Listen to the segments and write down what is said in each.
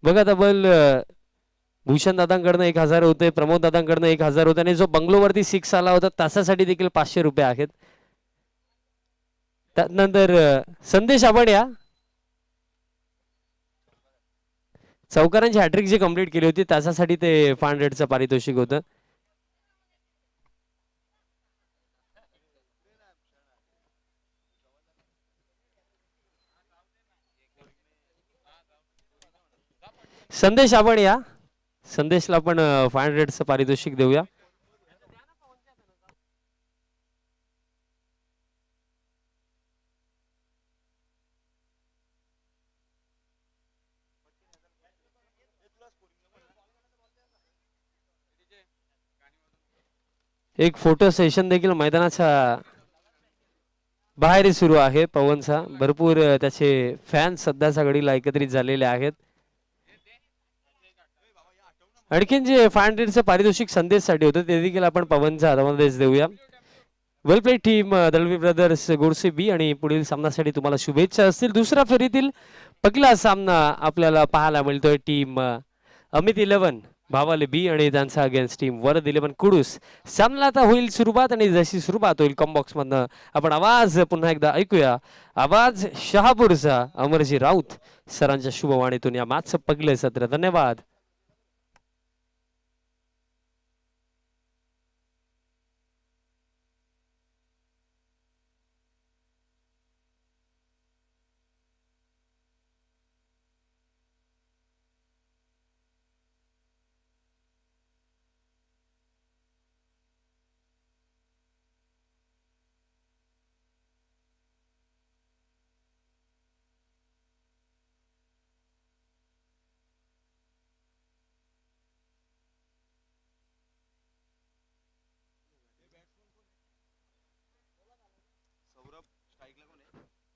बघा डबल भूषण दादांकडनं 1000 होते, प्रमोद दादांकडनं 1000 होते आणि जो बंगलोवरती 6 आला होता तासासाठी देखील 500 रुपये आहेत. त्यानंतर संदेश आपण या चौकारांची हॅट्रिक जी कंप्लीट केली होती त्यासाठी ते 500चं पारितोषिक होतं. संदेश आपण या संदेशला आपण 500चं पारितोषिक देऊया. एक फोटो सेशन देखील मैदानाच्या बाहेर सुरू आहे. पवनचा भरपूर त्याचे फॅन्स सध्याच्या घडीला एकत्रित झालेले आहेत. आणखीन जे 500चं पारितोषिक संदेशसाठी होतं ते देखील आपण पवनच्या हातामध्ये देऊया. Well play team Dalvi brothers Godse B आणि पुढील सामन्यासाठी तुम्हाला शुभेच्छा असतील. दुसऱ्या फेरीतील पहिला सामना आपल्याला पाहायला मिळतोय टीम अमित 11 भावाले बी आणि त्यांचा अगेन्स्ट टीम वरद 11 कुडूस. सामना आता होईल सुरुवात आणि जशी सुरुवात होईल कॉम्बॉक्स मधनं आपण आवाज पुन्हा एकदा ऐकूया. आवाज शहापूरचा अमरजी राऊत सरांच्या शुभवाणीतून या मॅचचं पहिलं सत्र. धन्यवाद.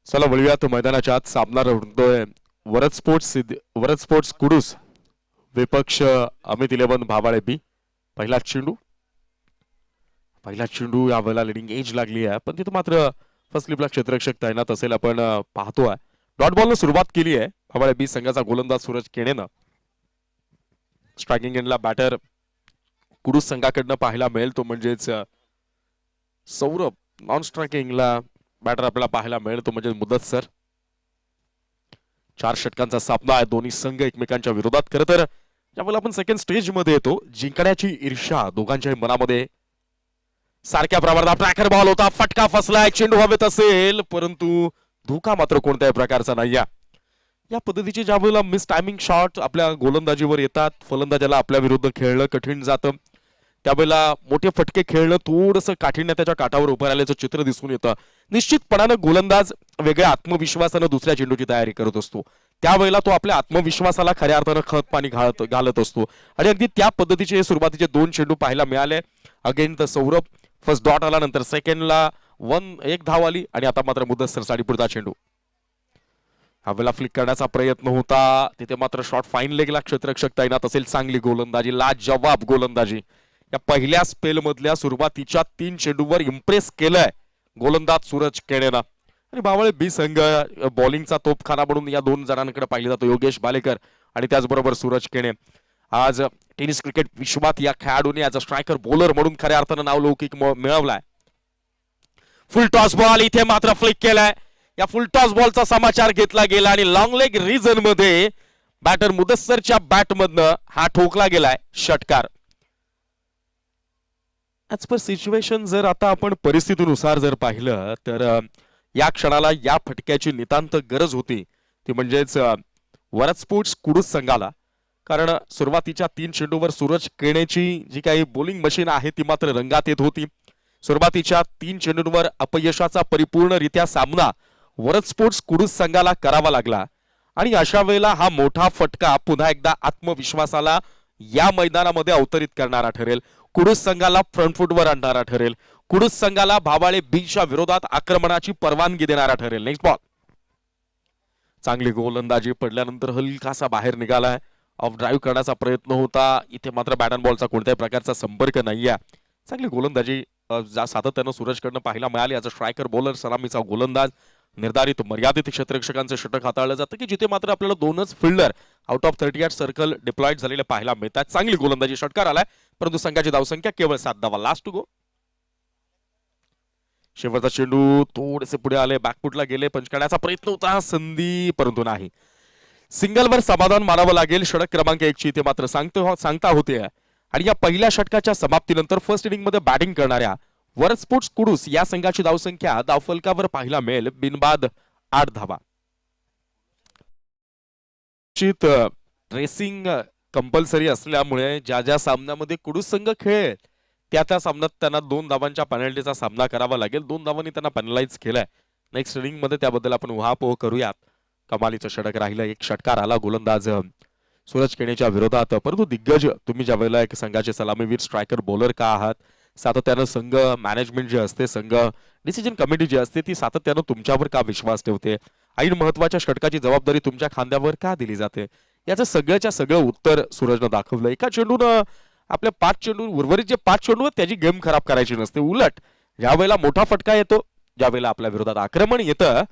चला वळूयात मैदानाच्या आत. सामना रंगतोय वरद स्पोर्ट्स कुडूस विपक्ष अमित 11 भावाळे बी. पहिला चेंडू यावेळेला लिडिंग एज लागली आहे पण तिथं मात्र फर्स्ट स्लिपला क्षेत्ररक्षक तैनात असेल आपण पाहतोय. डॉट बॉलनं सुरुवात केली आहे भावाळे बी संघाचा गोलंदाज सूरज केणेनं. स्ट्रायकिंग एंडला बॅटर कुडूस संघाकडनं पाहायला मिळेल तो म्हणजेच सौरभ. नॉन स्ट्रायकिंगला बॅटर आपल्याला पाहायला मिळेल तो म्हणजे मुदस्सर. 4 षटकांचा सामना आहे. दोन्ही संघ एकमेकांच्या विरोधात. खरं तर ज्यावेळेला आपण सेकंड स्टेज मध्ये येतो जिंकण्याची ईर्षा दोघांच्या मनामध्ये सारख्या प्रमाणात. ट्रॅकर बॉल होता, फटका फसलाय, चेंडू हवेत असेल परंतु धोका मात्र कोणत्याही प्रकारचा नाही. या पद्धतीचे ज्यावेळेला मिस टायमिंग शॉट आपल्या गोलंदाजीवर येतात फलंदाजाला आपल्या विरुद्ध खेळणं कठीण जातं. त्यावेळेला मोठे फटके खेळणं थोडंसं काठीण्य त्याच्या काठावर उभं राहिल्याचं चित्र दिसून येतं. निश्चितपणानं गोलंदाज वेगळ्या आत्मविश्वासानं दुसऱ्या चेंडूची तयारी करत असतो. त्यावेळेला तो आपल्या आत्मविश्वासाला खऱ्या अर्थानं खत पाणी घालत असतो आणि अगदी त्या पद्धतीचे सुरुवातीचे 2 चेंडू पाहायला मिळाले. अगेन तर सौरभ फर्स्ट डॉट आला, नंतर सेकंडला 1 धाव आली आणि आता मात्र मुदस्सर साठी पुढचा चेंडू. हवेला फ्लिक करण्याचा प्रयत्न होता तिथे मात्र शॉट फाईन लेगला क्षेत्ररक्षक तैनात असेल. चांगली गोलंदाजी, लाजवाब गोलंदाजी. या पहिल्या स्पेल मधल्या सुरुवातीच्या 3 चेंडूवर इम्प्रेस केलंय गोलंदाज सूरज केणेनं. आणि बावळे बी संघ बॉलिंगचा तोपखाना म्हणून या 2 जणांकडे पाहिले जातो, योगेश बालेकर आणि त्याचबरोबर सूरज केणे. आज टेनिस क्रिकेट विश्वात या खेळाडूने ॲज अ स्ट्रायकर बॉलर म्हणून खऱ्या अर्थानं नावलौकिक मिळवलाय. फुल टॉस बॉल इथे मात्र फ्लिक केलाय. या फुल टॉस बॉलचा समाचार घेतला गेला आणि लॉंग लेग रिजन मध्ये बॅटर मुदस्सरच्या बॅटमधनं हा ठोकला गेलाय षटकार. ऍज पर सिच्युएशन जर आता आपण परिस्थितीनुसार जर पाहिलं तर या क्षणाला या फटक्याची नितांत गरज होती ती म्हणजेच वरद स्पोर्ट्स कुडूस संघाला. कारण सुरुवातीच्या 3 चेंडूवर सूरज केणेची जी काही बॉलिंग मशीन आहे ती मात्र रंगात येत होती. सुरुवातीच्या 3 चेंडूंवर अपयशाचा परिपूर्णरित्या सामना वरद स्पोर्ट्स कुडूस संघाला करावा लागला आणि अशा वेळेला हा मोठा फटका पुन्हा एकदा आत्मविश्वासाला या मैदानामध्ये अवतरित करणारा ठरेल. कुडूस संघाला फ्रंट फुटवर आणणारा ठरेल. कुडूस संघाला भावाळे बीच्या विरोधात आक्रमणाची परवानगी देणारा ठरेल. Next ball. चांगली गोलंदाजी पडल्यानंतर हलकासा बाहेर निघालाय. ऑफ ड्राईव्ह करण्याचा प्रयत्न होता. इथे मात्र बॅट अँड बॉलचा कोणत्याही प्रकारचा संपर्क नाहीये. चांगली गोलंदाजी सातत्यानं सूरजकडनं पाहायला मिळाली. याचा स्ट्रायकर बॉलर सलामीचा गोलंदाज निर्धारित मर्यादित क्षेत्ररक्षकांचं षटक हाताळलं जातं की जिथे मात्र आपल्याला दोनच fielder out of 38 circle diploid झालेले पाहायला मिळतात. चांगली गोलंदाजी षटकार आलाय, परंतु संघाची धावसंख्या केवळ 7 धावा. Last to go. शेवटचा चेंडू थोडेसे पुढे आले, बॅकफुटला गेले, पंच करण्याचा प्रयत्न होता, संधी परंतु नाही. सिंगलवर समाधान मानावं लागेल. षटक क्रमांक 1 ची इथे मात्र सांगता होते. आणि या पहिल्या षटकाच्या समाप्तीनंतर फर्स्ट इनिंग मध्ये बॅटिंग करणाऱ्या वर्ल्ड स्पोर्ट्स कुडूस या संघाची धावसंख्या धावफलकावर पाहायला मिळेल बिनबाद 8 धावा. रेसिंग कंपल्सरी असल्यामुळे ज्या ज्या सामन्यामध्ये कुडूस संघ खेळेल त्या सामन्यात त्यांना 2 धावांच्या पेनल्टीचा सामना करावा लागेल. 2 धावांनी त्यांना पेनलाइज केलंय. नेक्स्ट इनिंग मध्ये त्याबद्दल आपण उहापोह करूयात. कमालीचं षटक राहिलं, एक षटकार आला गोलंदाज सूरज केणेच्या विरोधात. परंतु दिग्गज तुम्ही ज्या वेळेला एक संघाचे सलामीवीर स्ट्रायकर बॉलर का आहात, सातत्यानं संघ मॅनेजमेंट जे असते, संघ डिसिजन कमिटी जी असते ती सातत्यानं तुमच्यावर का विश्वास ठेवते, ऐन महत्वाच्या षटकाची जबाबदारी तुमच्या खांद्यावर का दिली जाते, याचं सगळं उत्तर सूरजनं दाखवलं. एका चेंडून आपल्या 5 चेंडू उर्वरित जे 5 चेंडू त्याची गेम खराब करायची नसते. उलट ज्या वेळेला मोठा फटका येतो, ज्या वेळेला आपल्या विरोधात आक्रमण येतं,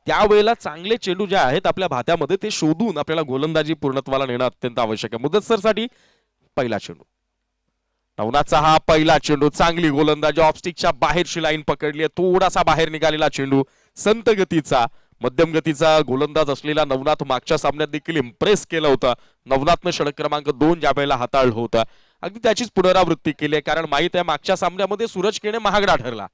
त्यावेळेला चांगले चेंडू जे आहेत आपल्या भात्यामध्ये ते शोधून आपल्याला गोलंदाजी पूर्णत्वाला नेणं अत्यंत आवश्यक आहे. मुदतसरसाठी पहिला चेंडू, नवनाथचा हा पहिला चेंडू, चांगली गोलंदाजी, ऑफस्टिकच्या बाहेरची लाईन पकडली, थोडासा बाहेर निघालेला चेंडू, संत गतीचा मध्यम गतीचा गोलंदाज असलेला नवनाथ मागच्या सामन्यात देखील इम्प्रेस केलं होतं. नवनाथनं षटक क्रमांक 2 ज्या वेळेला हाताळलं होतं, अगदी त्याचीच पुनरावृत्ती केली आहे. कारण माहित आहे मागच्या सामन्यामध्ये सूरज केणे महागडा ठरला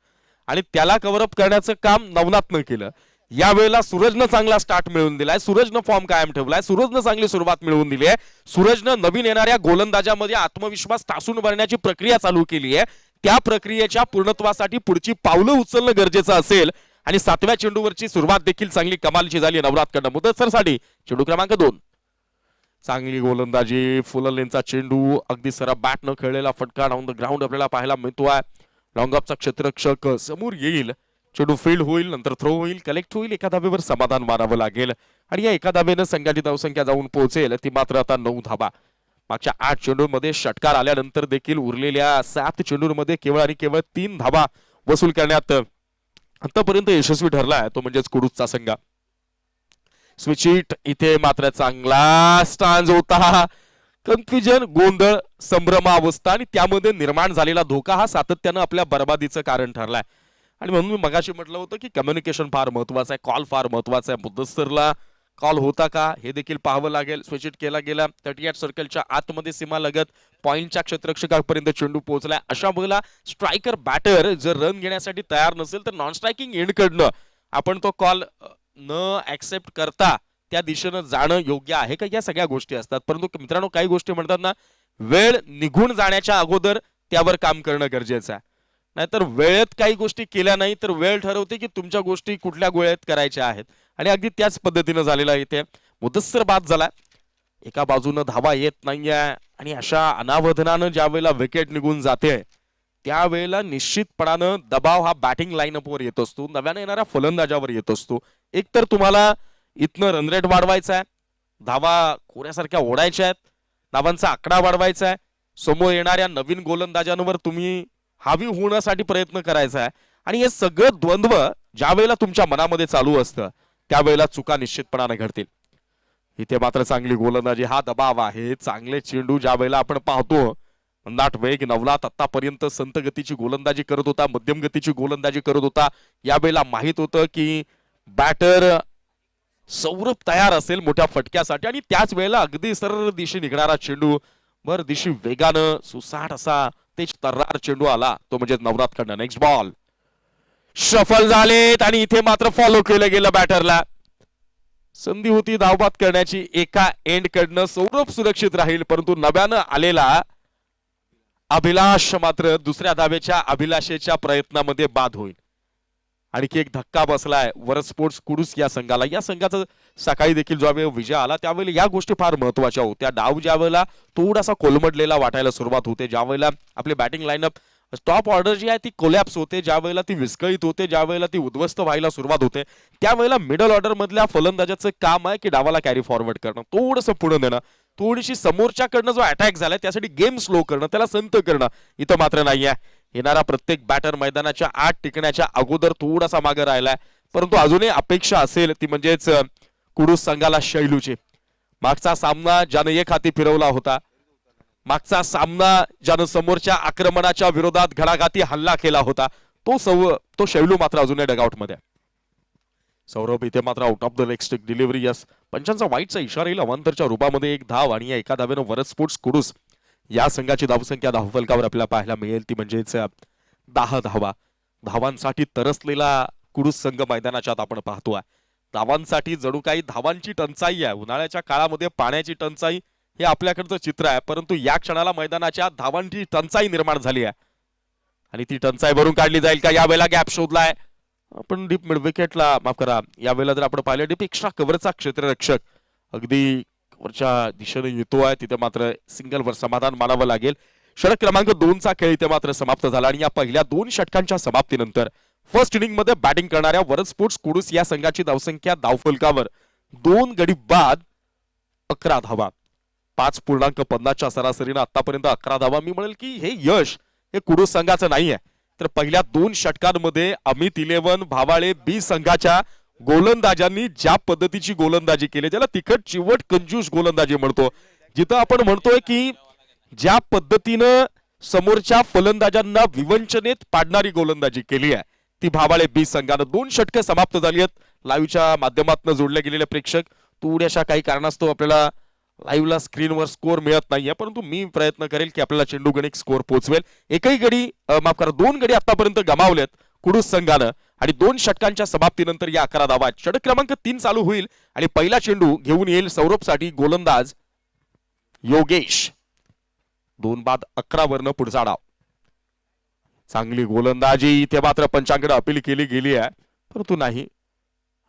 आणि त्याला कव्हरअप करण्याचं काम नवनाथनं केलं. यावेळेला सूरजनं चांगला स्टार्ट मिळवून दिलाय, सूरजनं फॉर्म कायम ठेवलाय, सूरजनं चांगली सुरुवात मिळवून दिली आहे. सूरजनं नवीन येणाऱ्या गोलंदाजामध्ये आत्मविश्वास टासून भरण्याची प्रक्रिया चालू केली आहे. त्या प्रक्रियेच्या पूर्णत्वासाठी पुढची पावलं उचलणं गरजेचं असेल आणि 7व्या चेंडूवरची सुरुवात देखील चांगली कमालीची झाली नवनाथकडनं. मुदतसरसाठी चेंडू क्रमांक 2, चांगली गोलंदाजी, फुल लेनचा चेंडू, अगदी सरा बॅट न खेळलेला फटका ऑन द ग्राउंड आपल्याला पाहायला मिळतोय. लॉंग ऑफचा क्षेत्ररक्षक समोर येईल, चेंडू फील्ड होईल, नंतर थ्रो होईल, कलेक्ट होईल, एका धावेवर समाधान मानावं लागेल आणि या एका धावेनं संघाची धावसंख्या जाऊन पोहोचेल ती मात्र आता 9 धावा. मागच्या 8 चेंडूंमध्ये षटकार आल्यानंतर देखील उरलेल्या 7 चेंडूंमध्ये केवळ आणि केवळ 3 धावा वसूल करण्यात आतापर्यंत यशस्वी ठरलाय तो म्हणजेच कुडूसचा संघ. स्विच हिट इथे मात्र चांगला स्टान्स होता. कन्फ्युजन, गोंधळ, संभ्रमावस्था आणि त्यामध्ये निर्माण झालेला धोका हा सातत्यानं आपल्या बर्बादीचं कारण ठरलाय. आणि म्हणून मी मगाशी म्हटलं होतं की कम्युनिकेशन फार महत्वाचं आहे, कॉल फार महत्वाचा आहे. मुद्दस्तरला कॉल होता का हे देखील पाहावं लागेल. स्विच हिट केला गेला, 38 सर्कलच्या आतमध्ये सीमा लगत पॉइंटच्या क्षेत्ररक्षकापर्यंत चेंडू पोहोचलाय. अशा वेळेला स्ट्रायकर बॅटर जर रन घेण्यासाठी तयार नसेल तर नॉन स्ट्रायकिंग एंडकडनं आपण तो कॉल न ऍक्सेप्ट करता त्या दिशेनं जाणं योग्य आहे का, या सगळ्या गोष्टी असतात. परंतु मित्रांनो काही गोष्टी म्हणतात ना, वेळ निघून जाण्याच्या अगोदर त्यावर काम करणं गरजेचं आहे. नाहीतर वेळेत काही गोष्टी केल्या नाही तर वेळ ठरवते की तुमच्या गोष्टी कुठल्या वेळेत करायच्या आहेत. आणि अगदी त्याच पद्धतीनं झालेला इथे मुदस्सर बाद झाला. एका बाजूनं धावा येत नाहीये आणि अशा अनावधानानं ज्या वेळेला विकेट निघून जाते त्यावेळेला निश्चितपणानं दबाव हा बॅटिंग लाईनअपवर येत असतो, नव्याने येणाऱ्या फलंदाजावर येत असतो. एकतर तुम्हाला इथनं रनरेट वाढवायचा आहे, धावा खोऱ्यासारख्या ओढायच्या आहेत, धावांचा आकडा वाढवायचा आहे, समोर येणाऱ्या नवीन गोलंदाजांवर तुम्ही हावी होण्यासाठी प्रयत्न करायचा आहे. आणि हे सगळं द्वंद्व ज्या वेळेला तुमच्या मनामध्ये चालू असतं त्यावेळेला चुका निश्चितपणाने घडतील. इथे मात्र चांगली गोलंदाजी, हा दबाव आहे, चांगले चेंडू ज्या वेळेला आपण पाहतो. नाट वेग, नवनाथ आतापर्यंत संत गतीची गोलंदाजी करत होता, मध्यम गतीची गोलंदाजी करत होता. यावेळेला माहित होतं की बॅटर सौरभ तयार असेल मोठ्या फटक्यासाठी आणि त्याच वेळेला अगदी सरळ दिशे निघणारा चेंडू वर दिशी वेगानं सुसाट असा तेज तर्रार चेंडू आला तो म्हणजे नवनाथकडनं. नेक्स्ट बॉल शफल झालेत आणि इथे मात्र फॉलो केलं गेलं बॅटरला. संधी होती धावबाद करण्याची एका एंड कडनं, सौरभ सुरक्षित राहील परंतु नव्यानं आलेला अभिलाष मात्र दुसऱ्या धावेच्या अभिलाषेच्या प्रयत्नामध्ये बाद होईल. आणखी एक धक्का बसलाय वर्ल्ड स्पोर्ट्स कुडूस या संघाला. या संघाचा सकाळी देखील ज्यावेळेला विजय आला त्यावेळेला या गोष्टी फार महत्वाच्या होत्या. डाव ज्या वेळेला थोडासा कोलमडलेला वाटायला सुरुवात होते, ज्या वेळेला आपली बॅटिंग लाईनअप टॉप ऑर्डर जी आहे ती कोलॅप्स होते, ज्या वेळेला ती विस्कळीत होते, ज्या वेळेला ती उद्ध्वस्त व्हायला सुरुवात होते, त्यावेळेला मिडल ऑर्डर मधल्या फलंदाजाचं काम आहे की डावाला कॅरी फॉरवर्ड करणं, थोडंसं पुढे नेणं, थोडीशी समोरच्याकडनं जो अटॅक झालाय त्यासाठी गेम स्लो करणं, त्याला संत करणं. इथं मात्र नाहीये. येणारा प्रत्येक बॅटर मैदानाच्या आत टिकण्याच्या अगोदर थोडासा मागे राहिलाय. परंतु अजूनही अपेक्षा असेल ती म्हणजेच कुडूस संघाला शैलूची. मागचा सामना ज्यानं एक हाती फिरवला होता, मागचा सामना ज्यानं समोरच्या आक्रमणाच्या विरोधात घणाघाती हल्ला केला होता, तो शैलू मात्र अजूनही डगआउट मध्ये. सौरभ इथे मात्र out of the leg stick delivery. Yes, पंचांचा वाईटचा इशारा येईल. अवांतरच्या रूपामध्ये एक धाव आणि या एका धावेनं वरद स्पोर्ट्स कुडूस या संघाची धावसंख्या धावफलकावर आपल्याला पाहायला मिळेल ती म्हणजेच 10 धावा. धावांसाठी तरसलेला कुडूस संघ मैदानाच्या आत आपण पाहतोय. धावांसाठी जणू काही धावांची टंचाई आहे. उन्हाळ्याच्या काळामध्ये पाण्याची टंचाई हे आपल्याकडचं चित्र आहे, परंतु या क्षणाला मैदानाच्या धावांची टंचाई निर्माण झाली आहे आणि ती टंचाई भरून काढली जाईल का? यावेळेला गॅप शोधलाय आपण डीप मिड विकेटला, माफ करा, यावेळेला जर आपण पाहिलं डीप एक्स्ट्रा कव्हरचा क्षेत्ररक्षक अगदी वरच्या दिशेने येतोय, तिथे मात्र सिंगलवर समाधान मानावं लागेल. षटक क्रमांक 2चा खेळ इथे मात्र समाप्त झाला आणि या पहिल्या 2 षटकांच्या समाप्तीनंतर फर्स्ट इनिंग मध्ये बॅटिंग करणाऱ्या वरद स्पोर्ट्स कुडूस या संघाची धावसंख्या धावफलकावर 2 गडी बाद 11 धावा. 5.50च्या सरासरीनं आतापर्यंत 11 धावा. मी म्हणेल की हे यश हे कुडूस संघाचं नाहीये, तर पहिल्या 2 षटकांमध्ये अमित 11 भावाळे बी संघाच्या गोलंदाजांनी ज्या पद्धतीची गोलंदाजी केली, ज्याला तिखट चिवट कंजूस गोलंदाजी म्हणतो, जिथं आपण म्हणतोय की ज्या पद्धतीनं समोरच्या फलंदाजांना विवंचनेत पाडणारी गोलंदाजी केली आहे ती भावाळे बी संघानं. 2 षटकं समाप्त झाली आहेत. लाईव्हच्या माध्यमातून जोडले गेलेले प्रेक्षक थोड्याशा काही कारणास्तव आपल्याला लाईव्हला स्क्रीनवर स्कोर मिळत नाहीये, परंतु मी प्रयत्न करेल की आपल्याला चेंडू गणिक स्कोर पोहोचवेल. एकही गडी माफ करा 2 गडी आतापर्यंत गमावलेत कुडूस संघानं आणि 2 षटकांच्या समाप्तीनंतर या 11 धावा. षटक क्रमांक 3 चालू होईल आणि पहिला चेंडू घेऊन येईल सौरभसाठी गोलंदाज योगेश. 2 बाद 11 वरनं पुढचा डाव. चांगली गोलंदाजी इथे मात्र पंचांकडे अपील केली गेली आहे, परंतु नाही.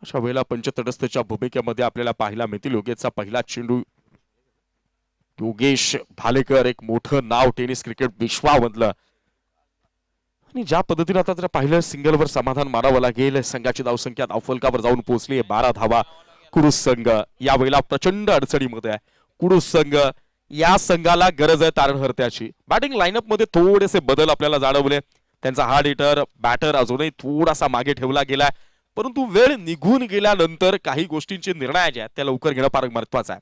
अशा वेळेला पंचतटस्थच्या भूमिकेमध्ये आपल्याला पाहायला मिळतील योगेशचा पहिला चेंडू. योगेश भालेकर एक मोठं नाव टेनिस क्रिकेट विश्वामधलं आणि ज्या पद्धतीने आता जर पाहिलं सिंगलवर समाधान मानावं लागेल. संघाची धावसंख्या धावफलकावर जाऊन पोहोचली 12 धावा. कुडूस संघ यावेळेला प्रचंड अडचणीमध्ये आहे. कुडूस संघ या संघाला गरज आहे तारणहर्त्याची. बॅटिंग लाईनअप मध्ये थोडेसे बदल आपल्याला जाणवले. त्यांचा हार्ड हिटर बॅटर अजूनही थोडासा मागे ठेवला गेलाय, परंतु वेळ निघून गेल्यानंतर काही गोष्टींचे निर्णय जे आहेत त्या लवकर घेणं फार महत्वाचं आहे.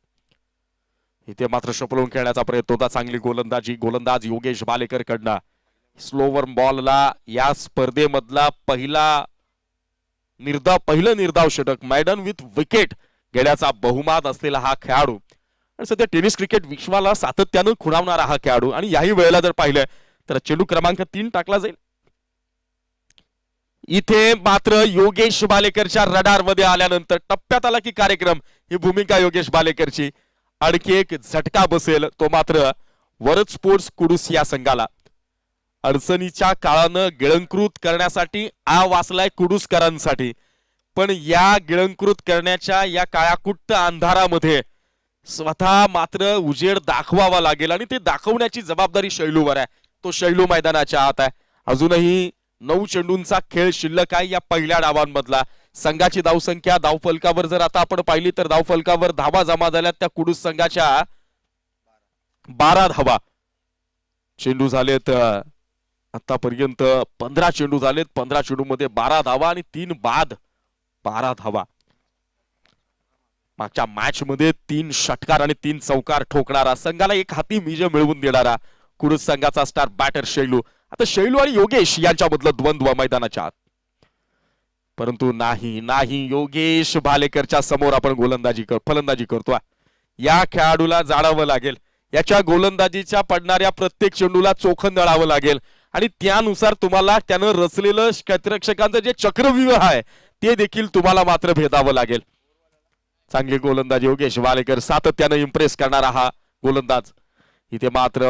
इथे मात्र शपलून खेळण्याचा प्रयत्न होता. चांगली गोलंदाजी गोलंदाज योगेश भालेकर कडनं. स्लोवर बॉलला या स्पर्धेमधला पहिलं निर्धाव षटक मैदान विथ विकेट घेण्याचा बहुमान असलेला हा खेळाडू आणि सध्या टेनिस क्रिकेट विश्वाला सातत्यानं खुणावणारा हा खेळाडू. आणि याही वेळेला जर पाहिलं तर चेंडू क्रमांक 3 टाकला जाईल. इथे मात्र योगेश भालेकरच्या रडार मध्ये आल्यानंतर टप्प्यात आला की कार्यक्रम, ही भूमिका योगेश भालेकरची. आणखी एक झटका बसेल तो मात्र वरद स्पोर्ट्स कुडूस या संघाला. अडचणीच्या काळानं गिळंकृत करण्यासाठी आ वाचलाय कुडूसकरांसाठी, पण या गिळंकृत करण्याच्या या काळाकुट्ट अंधारामध्ये स्वतः मात्र उजेड दाखवावा लागेल आणि ते दाखवण्याची जबाबदारी शैलूवर आहे. तो शैलू मैदानाच्या आत आहे. अजूनही 9 चेंडूंचा खेळ शिल्लक आहे या पहिल्या डावांमधला. संघाची धावसंख्या धावफलकावर जर आता आपण पाहिली तर धावफलकावर धावा जमा झाल्यात त्या कुडूस संघाच्या 12 धावा. चेंडू झालेत आतापर्यंत 15 चेंडू झालेत. 15 चेंडू मध्ये 12 धावा आणि 3 बाद 12 धावा. मागच्या मॅच मध्ये 3 षटकार आणि 3 चौकार ठोकणारा, संघाला एक हाती विजय मिळवून देणारा कुडूस संघाचा स्टार बॅटर शैलू. आता शैलू आणि योगेश यांच्यामधलं द्वंद्व मैदानाच्या आत, परंतु नाही योगेश भालेकरच्या समोर आपण फलंदाजी करतोय. या खेळाडूला जाणावं लागेल, याच्या गोलंदाजीच्या पडणाऱ्या प्रत्येक चेंडूला चोखन दळावं लागेल आणि त्यानुसार तुम्हाला त्यानं रचलेलं क्षेत्ररक्षकांचं जे चक्रव्यूह आहे ते देखील तुम्हाला मात्र भेदावं लागेल. चांगली गोलंदाजी योगेश भालेकर, सातत्यानं इम्प्रेस करणारा हा गोलंदाज. इथे मात्र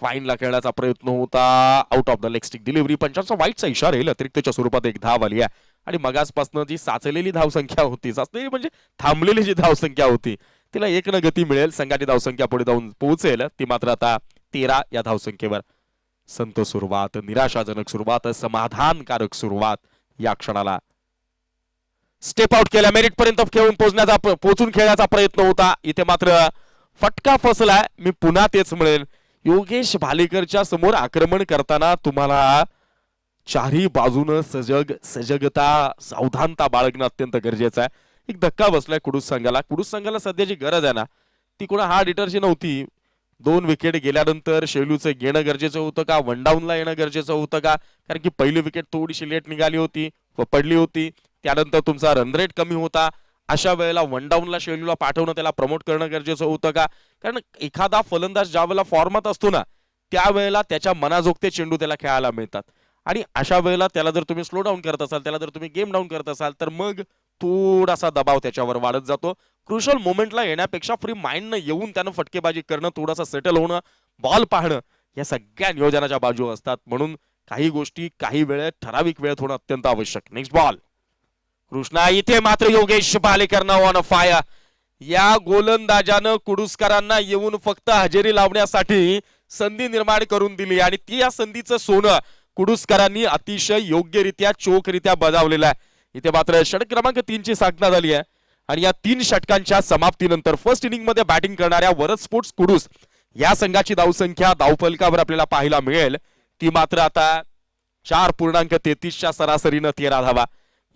फाईनला खेळण्याचा प्रयत्न होता, out of the leg stick delivery. पंचांचा वाईटचा इशारा येईल. अतिरिक्तच्या स्वरूपात एक धाव आली आहे आणि मगासपासून जी साचलेली धावसंख्या होती, साचलेली म्हणजे थांबलेली जी धावसंख्या होती, तिला 1 न गती मिळेल. संघाची धावसंख्या पुढे जाऊन पोहोचेल. ती मात्र आता 13 या धावसंख्येवर. संत सुरुवात, निराशाजनक सुरुवात, समाधानकारक सुरुवात या क्षणाला. स्टेप आउट केला, मेरिट पर्यंत खेळून पोहोचून खेळण्याचा प्रयत्न होता. इथे मात्र फटका फसलाय. मी पुन्हा तेच म्हणेल, योगेश भालेकरच्या समोर आक्रमण करताना तुम्हाला चारही बाजूनं सजगता सावधानता बाळगणं अत्यंत गरजेचं आहे. एक धक्का बसलाय कुडूस संघाला सध्याची गरज आहे ना ती कोणा हार्ड हिटरची नव्हती. 2 विकेट गेल्यानंतर शेलूचं घेणं गरजेचं होतं का, वन डाऊनला येणं गरजेचं होतं का, कारण की पहिली विकेट थोडीशी लेट निघाली होती व पडली होती. त्यानंतर तुमचा रन रेट कमी होता. अशा वेळेला वन डाऊनला शेलूला पाठवणं, त्याला प्रमोट करणं गरजेचं होतं का, कारण एखादा फलंदाज ज्या वेळेला फॉर्मात असतो ना त्यावेळेला त्याच्या मनाजोगते चेंडू त्याला खेळायला मिळतात. आणि अशा वेळेला त्याला जर तुम्ही स्लो डाऊन करत असाल, त्याला जर तुम्ही गेम डाऊन करत असाल तर मग थोडासा दबाव त्याच्यावर वाढत जातो. क्रुशल मोमेंटला येण्यापेक्षा फ्री माइंडनं येऊन त्यानं फटकेबाजी करणं, थोडासा सेटल होणं, बॉल पाहणं या सगळ्या नियोजनाच्या बाजू असतात. म्हणून काही गोष्टी काही वेळेत ठराविक वेळेत होणं अत्यंत आवश्यक. नेक्स्ट बॉल कृष्णा, इथे मात्र योगेश पालेकरनं ऑन फायर. या गोलंदाजानं कुडूसकरांना येऊन फक्त हजेरी लावण्यासाठी संधी निर्माण करून दिली आणि ती या संधीचं सोनं कुडूसकरांनी अतिशय योग्यरित्या चोखरित्या बजावलेलं आहे. इथे मात्र षटक क्रमांक 3 ची साधना झाली आहे आणि या 3 षटकांच्या समाप्तीनंतर फर्स्ट इनिंग मध्ये बॅटिंग करणाऱ्या वरद स्पोर्ट्स कुडूस या संघाची धावसंख्या धावफलकावर आपल्याला पाहायला मिळेल ती मात्र आता 4.33 च्या सरासरीनं 13 धावा.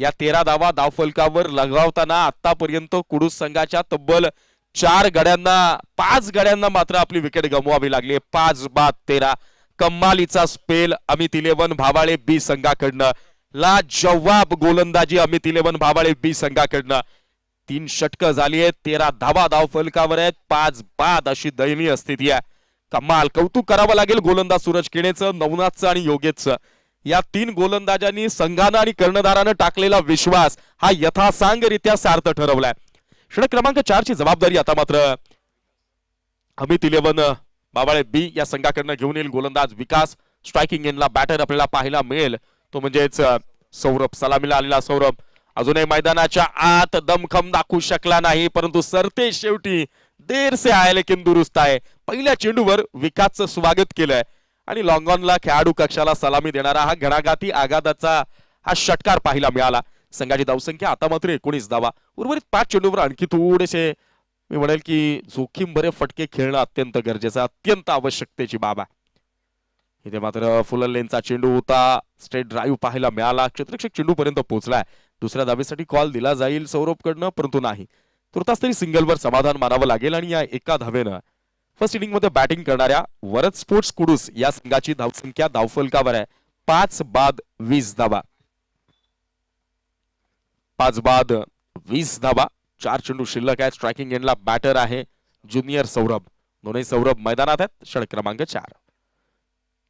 या 13 धावा धावफलकावर लगावताना आतापर्यंत कुडूस संघाच्या तब्बल 5 गड्यांना मात्र आपली विकेट गमवावी लागली. 5 बाद 13 कमालीचा स्पेल अमित 11 भावाळे बी संघाकडनं. लाजवाब गोलंदाजी अमित 11 भावाळे बी संघाकडनं. 3 षटकं झाली आहेत, 13 धावा धावफलकावर आहेत, 5 बाद अशी दयनीय स्थिती आहे. कमाल, कौतुक करावं लागेल गोलंदाज सूरज केणेचं, नवनाथचं आणि योगेशचं. या 3 गोलंदाजांनी संघानं आणि कर्णधारानं टाकलेला विश्वास हा यथासांगरित्या सार्थ ठरवलाय. षटक क्रमांक 4 ची जबाबदारी आता मात्र अमित 11 बाबाळे बी या संघाकडनं घेऊन येईल गोलंदाज विकास. स्ट्रायकिंग एंडला बॅटर आपल्याला पाहायला मिळेल तो म्हणजेच सौरभ. सलामीला आलेला सौरभ अजूनही मैदानाच्या आत दमखम दाखवू शकला नाही, परंतु सरते शेवटी देर से आए लेकिन दुरुस्त आहे. पहिल्या चेंडूवर विकासचं स्वागत केलंय आणि लॉंगॉनला खेळाडू कक्षाला सलामी देणारा हा घणाघाती आघाताचा हा षटकार पाहायला मिळाला. संघाची धावसंख्या आता मात्र 19 धावा. उर्वरित 5 चेंडूवर आणखी थोडेसे मी म्हणेल की जोखीम बरे फटके खेळणं अत्यंत गरजेचं, अत्यंत आवश्यकतेची बाब आहे. इथे मात्र फुल लेनचा चेंडू होता, स्ट्रेट ड्राईव्ह पाहायला मिळाला, क्षेत्ररक्षक चेंडू पर्यंत पोहोचलाय. दुसऱ्या धावेसाठी कॉल दिला जाईल सौरभकडनं, परंतु नाही. तुर्तास तरी सिंगलवर समाधान मानावं लागेल आणि या एका धावेनं फर्स्ट इनिंग मध्ये बॅटिंग करणाऱ्या वरद स्पोर्ट्स कुडूस या संघाची धावसंख्या धावफलकावर आहे 5 बाद 20 धावा. 5 बाद 20 धावा. 4 चेंडू शिल्लक आहे. स्ट्रायकिंग एंडला बॅटर आहे ज्युनियर सौरभ. दोन्ही सौरभ मैदानात आहेत. षटक क्रमांक 4.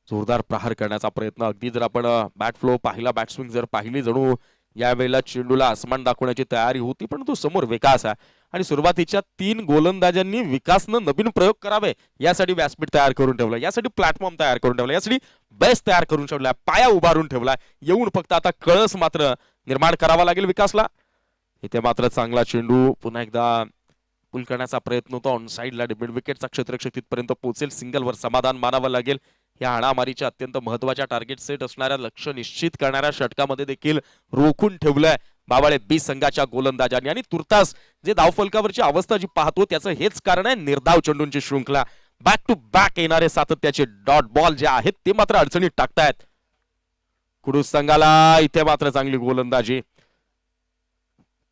जोरदार प्रहार करण्याचा प्रयत्न. अगदी जर आपण बॅट फ्लो पाहिला, बॅट स्विंग जर पाहिली, जणू यावेळेला चेंडूला आसमान दाखवण्याची तयारी होती, परंतु समोर विकास आहे आणि सुरुवातीच्या 3 गोलंदाजांनी विकासनं नवीन प्रयोग करावे यासाठी व्यासपीठ तयार करून ठेवलं, यासाठी प्लॅटफॉर्म तयार करून ठेवला, यासाठी बेस तयार करून ठेवला, पाया उभारून ठेवला. येऊन फक्त आता कळस मात्र निर्माण करावा लागेल विकासला. इथे मात्र चांगला चेंडू पुन्हा एकदा पुल करण्याचा प्रयत्न होता ऑन साइडला. मिड विकेटचा क्षेत्ररक्षक तिथपर्यंत पोहोचेल, सिंगलवर समाधान मानावं लागेल. या हाणामारीच्या अत्यंत महत्वाच्या टार्गेट सेट असणाऱ्या, लक्ष्य निश्चित करणाऱ्या षटकामध्ये देखील रोखून ठेवलंय बाबाळे बी संघाच्या गोलंदाजांनी. आणि तुर्तास जे धावफलकावरची अवस्था जी पाहतो त्याचं हेच कारण आहे निर्धाव चेंडूंची शृंखला. बॅक टू बॅक येणारे सातत्याचे डॉट बॉल जे आहेत ते मात्र अडचणीत टाकतायत कुडूस संघाला. इथे मात्र चांगली गोलंदाजी.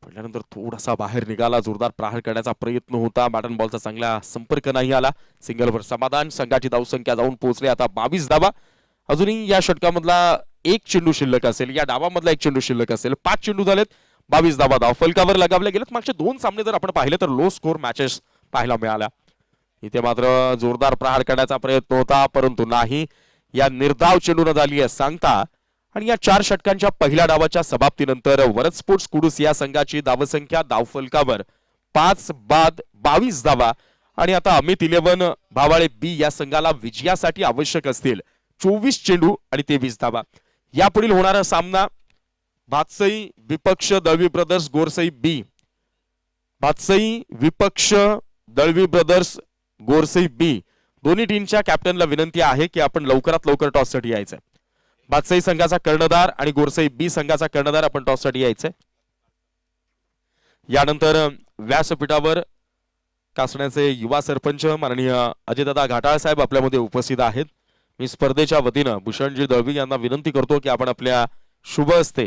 पडल्यानंतर थोडासा बाहेर निघाला, जोरदार प्रहार करण्याचा प्रयत्न होता, बॅटन बॉलचा चांगला संपर्क नाही आला. सिंगलवर समाधान. संघाची धावसंख्या जाऊन पोहोचली आता 22 धावा. अजूनही या षटकामधला 1 चेंडू शिल्लक असेल, या डावामधला 1 चेंडू शिल्लक असेल. 5 चेंडू झालेत, 22 धावा धावफलकावर लगावले गेलेत. मागचे 2 सामने जर आपण पाहिले तर लो स्कोर मॅचेस पाहायला मिळाल्या. इथे मात्र जोरदार प्रहार करण्याचा प्रयत्न होता, परंतु नाही. या निर्धाव चेंडून झाली आहे सांगता. आणि या 4 षटकांच्या पहिल्या डावाच्या समाप्तीनंतर वरद स्पोर्ट्स कुडूस या संघाची धावसंख्या धावफलकावर 5 बाद 22 धावा. आणि आता अमित 11 भावाळे बी या संघाला विजयासाठी आवश्यक असतील 24 चेंडू आणि 23 धावा. यापुढील होणारा सामना भातसई विपक्ष दळवी ब्रदर्स गोरसई बी. भातसई विपक्ष दळवी ब्रदर्स गोरसई बी. दोन्ही टीमच्या कॅप्टनला विनंती आहे की आपण लवकरात लवकर टॉससाठी यायचं. भातसई संघाचा कर्णधार आणि गोरसई बी संघाचा कर्णधार आपण टॉससाठी यायचंय. यानंतर व्यासपीठावर कासण्याचे युवा सरपंच माननीय अजयदादा घाटाळ साहेब आपल्यामध्ये उपस्थित आहेत. मी स्पर्धेच्या वतीनं भूषणजी दळवी यांना विनंती करतो की आपण आपल्या शुभ हस्ते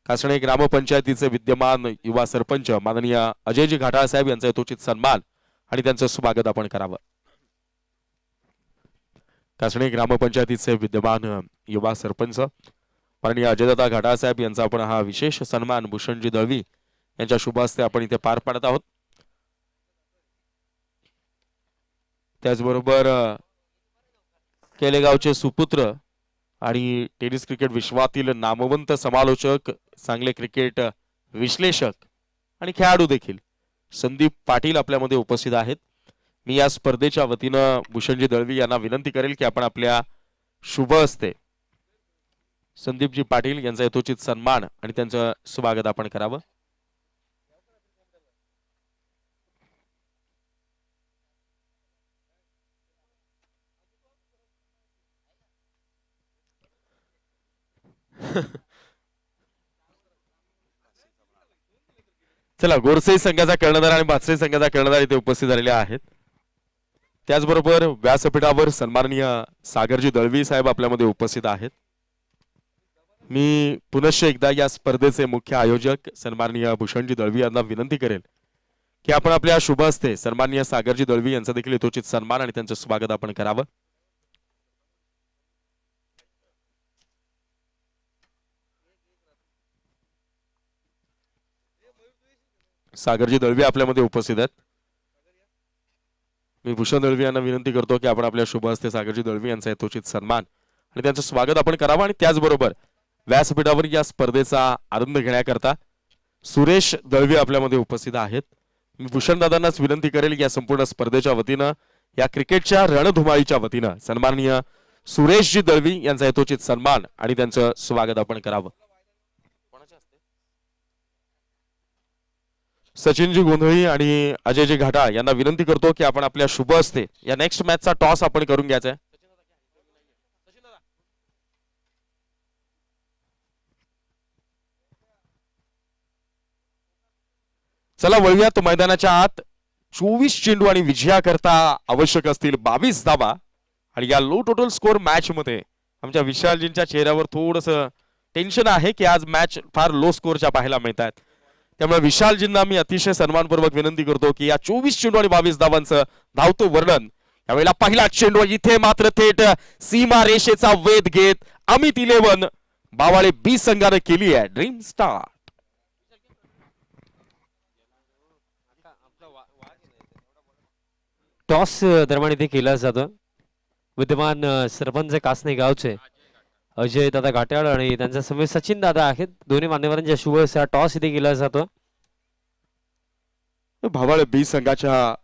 कासणे ग्रामपंचायतीचे विद्यमान युवा सरपंच माननीय अजयजी घाटाळ साहेब यांचा यथोचित सन्मान आणि त्यांचं स्वागत आपण करावं. कासणे ग्रामपंचायतीचे विद्यमान युवा सरपंच माननीय अजयदादा घाटाळ साहेब यांचा आपण हा विशेष सन्मान भूषणजी दळवी यांच्या शुभ हस्ते आपण इथे पार पाडत आहोत. त्याचबरोबर केलेगावचे सुपुत्र आणि टेनिस क्रिकेट विश्वातील नामवंत समालोचक, चांगले क्रिकेट विश्लेषक आणि खेळाडू देखील संदीप पाटील आपल्यामध्ये उपस्थित आहेत. मी या स्पर्धेच्या वतीनं भूषणजी दळवी यांना विनंती करेल की आपण आपल्या शुभ हस्ते संदीपजी पाटील यांचा यथोचित सन्मान आणि त्यांचं स्वागत आपण करावं. चला, गोरसे संघाचा कर्णधार आणि भातसे संघाचा कर्णधार इथे उपस्थित झालेले आहेत. त्याचबरोबर व्यासपीठावर सन्माननीय सागरजी दळवी साहेब आपल्यामध्ये उपस्थित आहेत. मी पुनश्च एकदा या स्पर्धेचे मुख्य आयोजक सन्माननीय भूषणजी दळवी यांना विनंती करेल की आपण आपल्या शुभ हस्ते सन्माननीय सागरजी दळवी यांचा देखील यथोचित सन्मान आणि त्यांचं स्वागत आपण करावं. सागरजी दळवी आपल्यामध्ये उपस्थित आहेत. मी भूषण दळवी यांना विनंती करतो की आपण आपल्या शुभ हस्ते सागरजी दळवी यांचा यथोचित सन्मान आणि त्यांचं स्वागत आपण करावं. आणि त्याचबरोबर व्यासपीठावर या स्पर्धेचा आनंद घेण्याकरता सुरेश दळवी आपल्यामध्ये उपस्थित आहेत. मी भूषण दादांनाच विनंती करेल की या संपूर्ण स्पर्धेच्या वतीनं, या क्रिकेटच्या रणधुमाळीच्या वतीनं सन्माननीय सुरेशजी दळवी यांचा यथोचित सन्मान आणि त्यांचं स्वागत आपण करावं. सचिनजी गोंधळी आणि अजयजी घाटाळ यांना विनंती करतो की आपण आपल्या शुभ हस्ते या नेक्स्ट मॅचचा टॉस आपण करून घ्यायचा आहे. चला वळूयात मैदानाच्या आत. 24 चेंडू आणि विजयाकरता आवश्यक असतील 22 धावा. आणि या लो टोटल स्कोर मॅच मध्ये आमच्या विशालजींच्या चेहऱ्यावर थोडस टेन्शन आहे की आज मॅच फार लो स्कोरच्या पाहायला मिळत आहेत. त्यामुळे विशालजींना मी अतिशय सन्मानपूर्वक विनंती करतो की या 24 चेंडू आणि 22 धावांचं धावतो वर्णन. यावेळेला पहिला चेंडू, इथे मात्र थेट सीमा रेषेचा वेध घेत अमित 11 बावाळे बी संघाने केली आहे ड्रीम स्टार्ट. टॉस दरम्यान इथे केला जातो. विद्यमान सरपंच कासने गावचे अजय दादा घाटाळ आणि त्यांच्या समोर सचिन दादा आहेत. दोन्ही मान्यवरांच्या शुभ हस्ते टॉस इथे केला जातो. भावाळे बी संघाच्या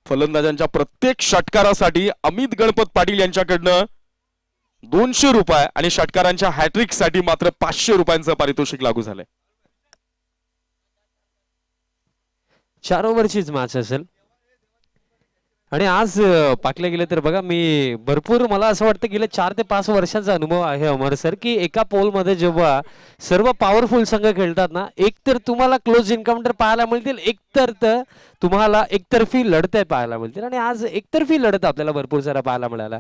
फलंदाजांच्या प्रत्येक षटकारासाठी अमित गणपत पाटील यांच्याकडनं 200 रुपये आणि षटकारांच्या हॅट्रिक साठी मात्र 500 रुपयांचं पारितोषिक लागू झालंय. 4 ओव्हरचीच मॅच असेल. आणि आज पाकले गेले तर बघा, मी भरपूर, मला असं वाटतं गेल्या 4 ते 5 वर्षांचा अनुभव आहे अमर सर, की एका पोलमध्ये जेव्हा सर्व पॉवरफुल संघ खेळतात ना, एकतर तुम्हाला क्लोज एन्काउंटर पाहायला मिळतील, एकतर तुम्हाला एकतर्फी लढते पाहायला मिळतील. आणि आज एकतर्फी लढत आपल्याला भरपूर सारा पाहायला मिळाला.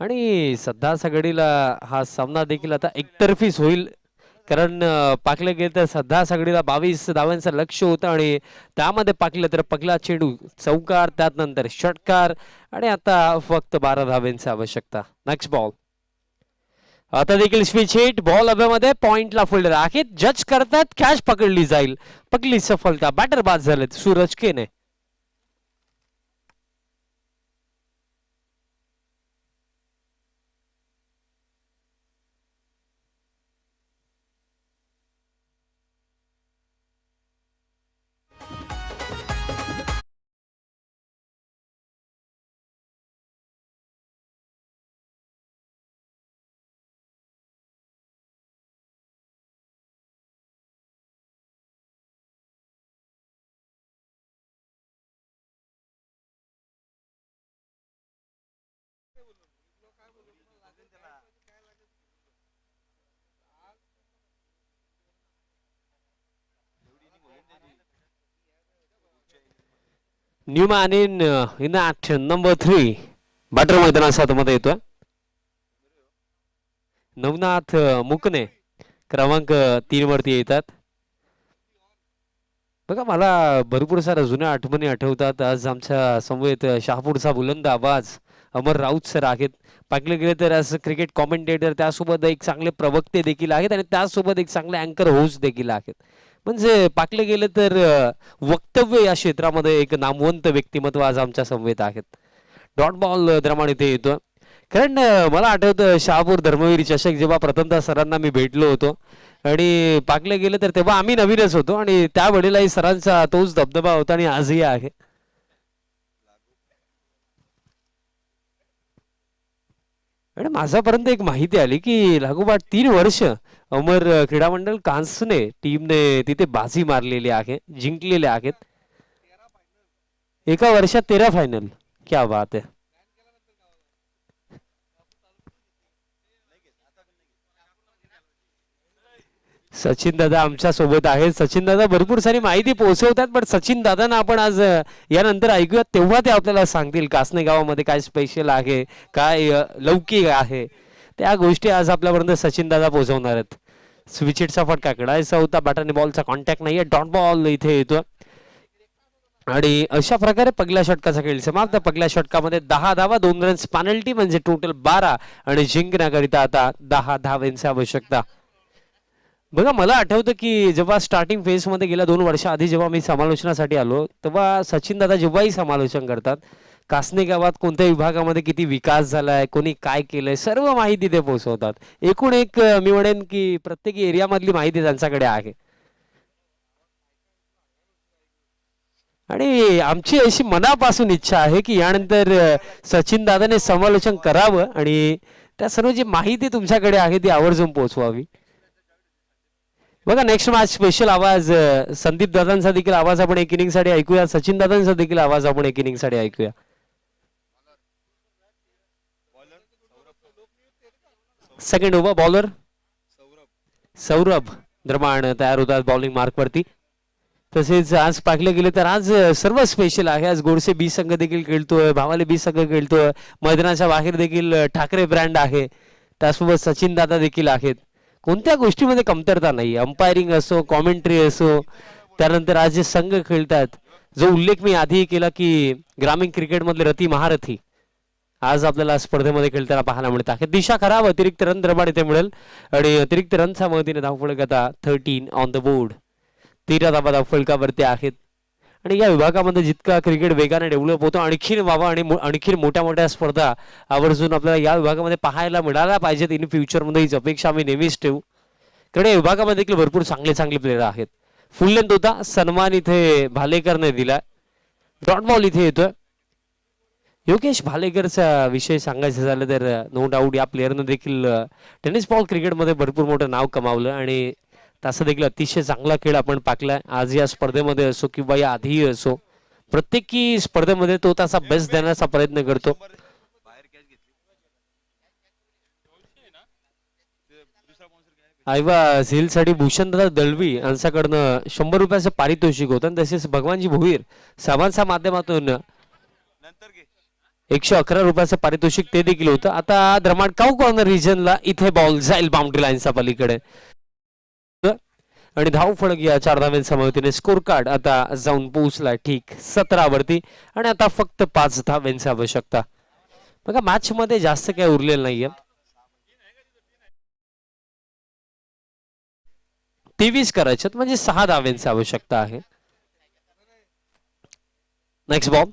आणि सध्या सगळीला हा सामना देखील आता एकतर्फीच होईल, कारण पाकले गेले तर सध्या सगळीला 22 धावांचं लक्ष होतं आणि त्यामध्ये पाकलं तर पहिला चेंडू चौकार, त्यानंतर षटकार आणि आता फक्त 12 धावांची आवश्यकता. Next ball. आता देखील स्विच हिट, बॉल हवेमध्ये, पॉइंटला फोल्डर आहेत, जज करतात, कॅच पकडली जाईल, पकडली सफलता, बॅटर बाद झालेत सूरज केने. New man in action, number 3. Batter मैदानाच्या हातामध्ये येतोय नवनाथ मुकणे क्रमांक 3 वरती येतात. बघा मला भरपूर साऱ्या जुन्या आठवणी आठवतात. आज आमच्या समवेत शहापूरचा बुलंद आवाज अमर राऊत सर आहेत. पाहिले गेले तर आज क्रिकेट कॉमेंटेटर त्यासोबत एक चांगले प्रवक्ते देखील आहेत आणि त्यासोबत एक चांगले अँकर होस्ट देखील आहेत. म्हणजे पाहिले गेले तर वक्तव्य या क्षेत्रामध्ये एक नामवंत व्यक्तिमत्व आज आमच्या समवेत आहेत. डॉट बॉल द्रमाण इथे येतो. कारण मला आठवतं शहापूर धर्मवीर चषक जेव्हा प्रथमतः सरांना मी भेटलो होतो आणि पाकले गेले तर तेव्हा आम्ही नवीनच होतो आणि त्यावेळेलाही सरांचा तोच दबदबा होता आणि आजही आहे. आणि माझ्यापर्यंत एक माहिती आली की लागोपाठ 3 वर्ष अमर क्रीडा मंडळ कांसने टीमने तिथे बाजी मारलेली आहे, जिंकलेले आहेत. एका वर्षात 13 फायनल. क्या बात आहे. सचिन दादा आमच्या सोबत आहेत. सचिन दादा भरपूर सारी माहिती पोहोचवतात पण सचिन दादांना आपण आज यानंतर ऐकूया तेव्हा ते आपल्याला सांगतील कासने गावामध्ये काय स्पेशल आहे, काय लौकिक आहे, त्या गोष्टी आज आपल्यापर्यंत सचिन दादा पोहोचवणार आहेत. स्विचेटचा फटका कडायचा होता, बॅटरने बॉलचा कॉन्टॅक्ट नाहीये, डॉट बॉल इथे येतो आणि अशा प्रकारे पहिल्या षटकाचा खेळ समाप्त. पहिल्या षटकामध्ये 10 धावा 2 रन्स पेनल्टी म्हणजे टोटल 12 आणि जिंकण्याकरिता आता 10 धावांची आवश्यकता. बघा मला आठवतं की जेव्हा स्टार्टिंग फेज मध्ये गेल्या 2 वर्षाआधी जेव्हा मी समालोचनासाठी आलो तेव्हा सचिन दादा जेव्हाही समालोचन करतात कासने गावात कोणत्या विभागामध्ये किती विकास झालाय, कोणी काय केलंय, सर्व माहिती ते पोहोचवतात. एकूण एक मी म्हणेन की प्रत्येक एरिया मधली माहिती त्यांच्याकडे आहे. आणि आमची अशी मनापासून इच्छा आहे की यानंतर सचिन दादाने समालोचन करावं आणि त्या सर्व जी माहिती तुमच्याकडे आहे ती आवर्जून पोहोचवावी. बघा नेक्स्ट मॅच स्पेशल आवाज संदीप दादांचा देखील आवाज आपण एक इनिंग साठी ऐकूया. सचिन दादांचा देखील आवाज आपण एक इनिंग साठी ऐकूया. सेकंड ओव्हर बॉलर सौरभ द्रमाण तयार होतात बॉलिंग मार्क वरती. तसेच आज पाहिले गेले तर आज सर्व स्पेशल आहे. आज गोडसे बी संघ देखील खेळतोय, भावाले बी संघ खेळतोय, मैदानाच्या बाहेर देखील ठाकरे ब्रँड आहे, त्यासोबत सचिन दादा देखील आहेत. कोणत्या गोष्टीमध्ये कमतरता नाही. अंपायरिंग असो, कॉमेंट्री असो, त्यानंतर आज जे संघ खेळतात, जो उल्लेख मी आधी केला की ग्रामीण क्रिकेट मधले रती महारथी आज आपल्याला स्पर्धेमध्ये खेळताना पाहायला मिळत आहे. दिशा खराब अतिरिक्त रन द्रमाण इथे मिळेल आणि अतिरिक्त रनच्या मदतीने धावफलक आता 13 ऑन द बोर्ड. 13 धावा धावफलकावरती आहेत. आणि या विभागामध्ये जितका क्रिकेट वेगाने डेव्हलप होतो आणखीन व्हावा आणि आणखीन मोठ्या मोठ्या स्पर्धा आवर्जून आपल्याला या विभागामध्ये पाहायला मिळायला पाहिजेत इन फ्युचरमध्ये, हीच अपेक्षा आम्ही नेहमीच ठेवू. कारण या विभागामध्ये देखील भरपूर चांगले चांगले प्लेयर आहेत. फुल लेंथ होता, सन्मान इथे भालेकरने दिला. डॉट बॉल इथे येतोय. योगेश भालेकरचा विषय सांगायचं झालं तर नो डाऊट या प्लेअरनं देखील टेनिस बॉल क्रिकेटमध्ये भरपूर मोठं नाव कमावलं आणि तसं देखील अतिशय चांगला खेळ आपण पाहिलाय. आज या स्पर्धेमध्ये असो किंवा या आधीही असो, प्रत्येकी स्पर्धेमध्ये तो त्याचा बेस्ट देण्याचा प्रयत्न करतो. आयवा झेलसाठी भूषणदादा दळवी यांच्याकडनं 100 रुपयाचं पारितोषिक होतं. तसेच भगवानजी भोईर सामानच्या माध्यमातून 111 रुपयाचं पारितोषिक ते देखील होतं. आता द्रमाण काऊ कॉर्नर रिजनला इथे बॉल जाईल बाउंड्री लाईनच्या पलीकडे आणि धाव फळक या 4 धाव्यांच्या मदतीने स्कोर कार्ड आता जाऊन पोहोचला ठीक 17 वरती आणि आता फक्त 5 धाव्यांची आवश्यकता. बघा मॅच मध्ये जास्त काही उरलेलं नाहीये. 23 करायच्यात म्हणजे 6 धाव्यांची आवश्यकता आहे. नेक्स्ट बॉल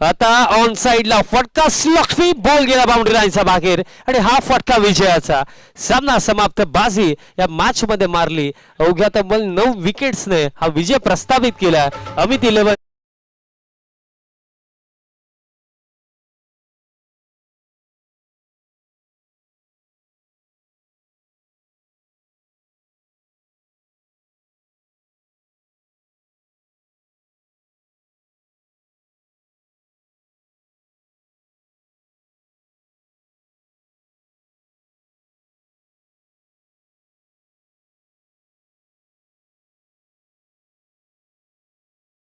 आता ऑन साइडला फटका लक्ष्मी बॉल गेला बाउंड्री लाईनच्या बाहेर आणि हा फटका विजयाचा. सामना समाप्त. बाजी या मॅच मध्ये मारली अवघ्या तब्बल 9 विकेट्सने हा विजय प्रस्थापित केला. अमित 11